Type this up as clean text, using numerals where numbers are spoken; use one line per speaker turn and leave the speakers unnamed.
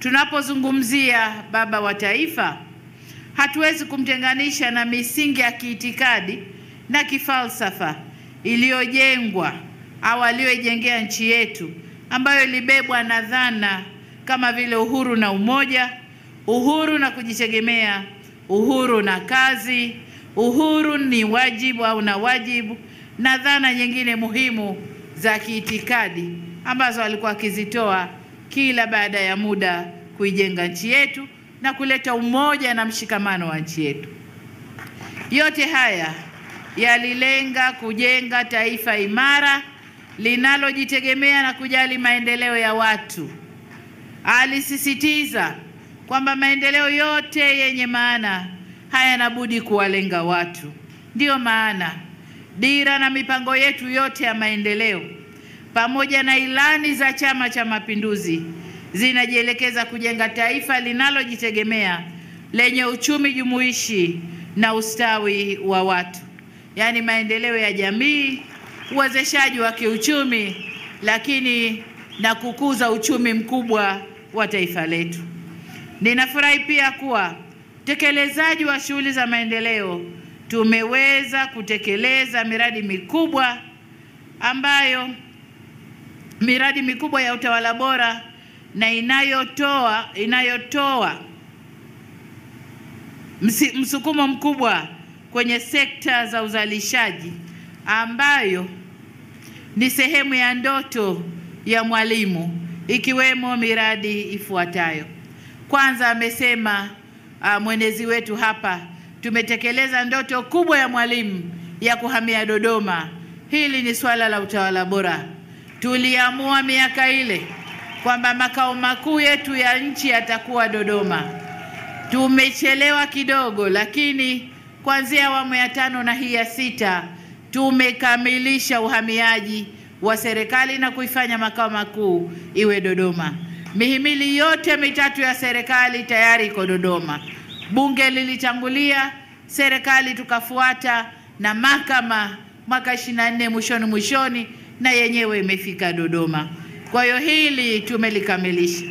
Tunapozungumzia baba wa taifa, hatuwezi kumtenganisha na misingi ya kiitikadi na kifalsafa iliyojengwa au aliyoijengea nchi yetu, ambayo ilibebwa na dhana kama vile uhuru na umoja, uhuru na kujitegemea, uhuru na kazi, uhuru ni wajibu au na wajibu, na dhana nyingine muhimu za kiitikadi ambazo alikuwa akizitoa kila baada ya muda kuijenga nchi yetu na kuleta umoja na mshikamano wa nchi yetu. Yote haya yalilenga kujenga taifa imara linalojitegemea na kujali maendeleo ya watu. Alisisitiza kwamba maendeleo yote yenye maana hayana budi kuwalenga watu. Ndiyo maana dira na mipango yetu yote ya maendeleo pamoja na ilani za Chama cha Mapinduzi zinajielekeza kujenga taifa linalojitegemea lenye uchumi jumuishi na ustawi wa watu, yaani maendeleo ya jamii, uwezeshaji wa kiuchumi, lakini na kukuza uchumi mkubwa wa taifa letu. Ninafurahi pia kuwa utekelezaji wa shughuli za maendeleo tumeweza kutekeleza miradi mikubwa ya utawala bora na inayotoa msukumo mkubwa kwenye sekta za uzalishaji, ambayo ni sehemu ya ndoto ya Mwalimu, ikiwemo miradi ifuatayo. Kwanza, amesema mwenezi wetu hapa, tumetekeleza ndoto kubwa ya Mwalimu ya kuhamia Dodoma. Hili ni swala la utawala bora. Tuliamua miaka ile kwamba makao makuu yetu ya nchi yatakuwa Dodoma. Tumechelewa kidogo, lakini kuanzia awamu ya 5 na hii ya 6 tumekamilisha uhamiaji wa serikali na kuifanya makao makuu iwe Dodoma. Mihimili yote mitatu ya serikali tayari iko Dodoma. Bunge lilitangulia, serikali tukafuata, na mahakama mwaka 24 mwishoni na yenyewe imefika Dodoma. Kwa hiyo hili tumelikamilisha.